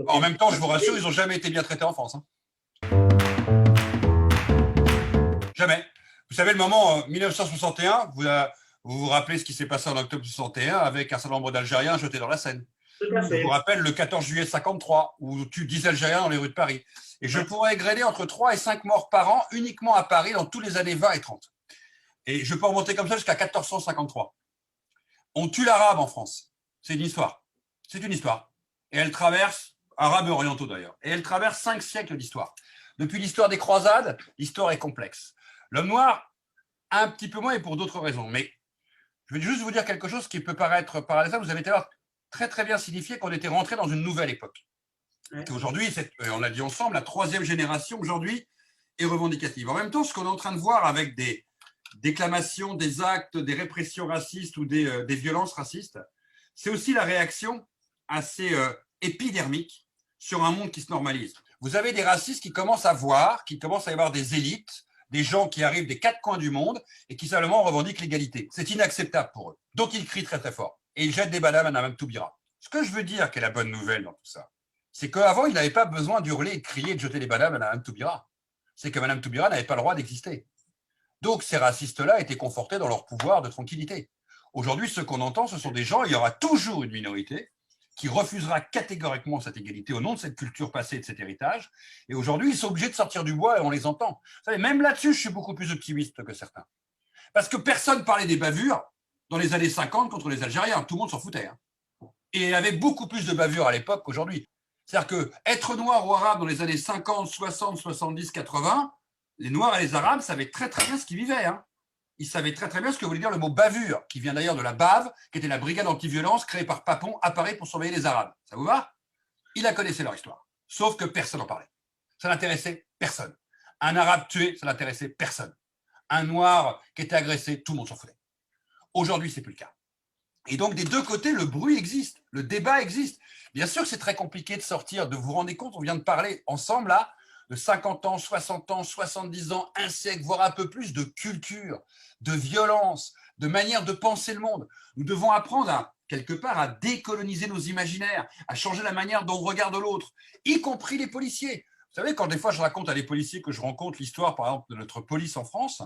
En même temps, je vous rassure, ils n'ont jamais été bien traités en France. Hein. Jamais. Vous savez, le moment 1961, vous vous rappelez ce qui s'est passé en octobre 61 avec un certain nombre d'Algériens jetés dans la Seine. Je vous rappelle le 14 juillet 53, où tue 10 Algériens dans les rues de Paris. Et je pourrais grader entre 3 et 5 morts par an uniquement à Paris dans tous les années 20 et 30. Et je peux remonter comme ça jusqu'à 1453. On tue l'arabe en France. C'est une histoire. C'est une histoire. Et elle traverse, arabes et orientaux d'ailleurs, et elle traverse 5 siècles d'histoire. Depuis l'histoire des croisades, l'histoire est complexe. L'homme noir, un petit peu moins et pour d'autres raisons. Mais je vais juste vous dire quelque chose qui peut paraître paradoxal. Vous avez tout à l'heure très très bien signifié qu'on était rentré dans une nouvelle époque. Ouais. Aujourd'hui, on l'a dit ensemble, la 3e génération aujourd'hui est revendicative. En même temps, ce qu'on est en train de voir avec des déclamations, des actes, des répressions racistes ou des violences racistes, c'est aussi la réaction assez épidermique sur un monde qui se normalise. Vous avez des racistes qui commencent à voir, qui commencent à y avoir des élites, des gens qui arrivent des 4 coins du monde et qui simplement revendiquent l'égalité. C'est inacceptable pour eux. Donc ils crient très très fort et ils jettent des bananes à Mme Toubira. Ce que je veux dire, qui est la bonne nouvelle dans tout ça, c'est qu'avant, ils n'avaient pas besoin d'hurler, de crier, de jeter des bananes à Mme Toubira. C'est que Mme Toubira n'avait pas le droit d'exister. Donc ces racistes-là étaient confortés dans leur pouvoir de tranquillité. Aujourd'hui, ce qu'on entend, ce sont des gens, il y aura toujours une minorité qui refusera catégoriquement cette égalité au nom de cette culture passée, de cet héritage. Et aujourd'hui, ils sont obligés de sortir du bois et on les entend. Vous savez, même là-dessus, je suis beaucoup plus optimiste que certains. Parce que personne parlait des bavures dans les années 50 contre les Algériens. Tout le monde s'en foutait. Hein. Et il y avait beaucoup plus de bavures à l'époque qu'aujourd'hui. C'est-à-dire qu'être noir ou arabe dans les années 50, 60, 70, 80, les Noirs et les Arabes savaient très très bien ce qu'ils vivaient. Hein. Ils savaient très très bien ce que voulait dire le mot bavure, qui vient d'ailleurs de la BAV, qui était la brigade anti-violence créée par Papon à Paris pour surveiller les Arabes. Ça vous va? Ils la connaissaient leur histoire. Sauf que personne n'en parlait. Ça n'intéressait personne. Un Arabe tué, ça n'intéressait personne. Un Noir qui était agressé, tout le monde s'en foutait. Aujourd'hui, c'est plus le cas. Et donc, des deux côtés, le bruit existe, le débat existe. Bien sûr que c'est très compliqué de sortir, de vous rendre compte, on vient de parler ensemble là, de 50 ans, 60 ans, 70 ans, un siècle, voire un peu plus de culture, de violence, de manière de penser le monde. Nous devons apprendre quelque part à décoloniser nos imaginaires, à changer la manière dont on regarde l'autre, y compris les policiers. Vous savez, quand des fois je raconte à des policiers que je rencontre l'histoire, par exemple, de notre police en France,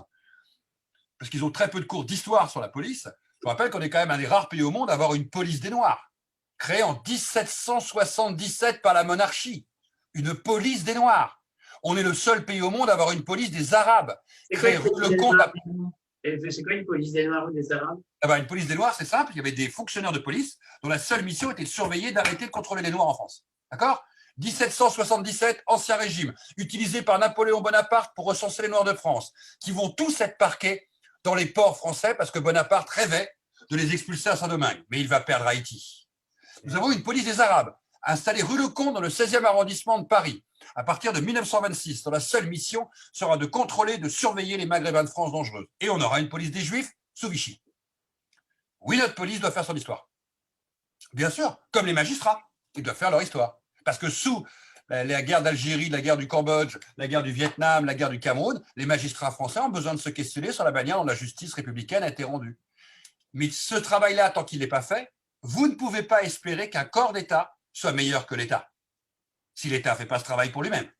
parce qu'ils ont très peu de cours d'histoire sur la police, je vous rappelle qu'on est quand même un des rares pays au monde à avoir une police des Noirs, créée en 1777 par la monarchie. Une police des Noirs. On est le seul pays au monde à avoir une police des Arabes. C'est quoi une police des Noirs ou des Arabes? Une police des Noirs, c'est simple. Il y avait des fonctionnaires de police dont la seule mission était de surveiller, d'arrêter, de contrôler les Noirs en France. D'accord? 1777, ancien régime, utilisé par Napoléon Bonaparte pour recenser les Noirs de France, qui vont tous être parqués dans les ports français parce que Bonaparte rêvait de les expulser à Saint-Domingue. Mais il va perdre Haïti. Nous avons une police des Arabes installée rue Lecomte dans le 16e arrondissement de Paris à partir de 1926, dont la seule mission sera de contrôler, de surveiller les Maghrébins de France dangereux. Et on aura une police des Juifs sous Vichy. Oui, notre police doit faire son histoire. Bien sûr, comme les magistrats, ils doivent faire leur histoire. Parce que sous la guerre d'Algérie, la guerre du Cambodge, la guerre du Vietnam, la guerre du Cameroun, les magistrats français ont besoin de se questionner sur la manière dont la justice républicaine a été rendue. Mais ce travail-là, tant qu'il n'est pas fait, vous ne pouvez pas espérer qu'un corps d'État soit meilleur que l'État, si l'État ne fait pas ce travail pour lui-même.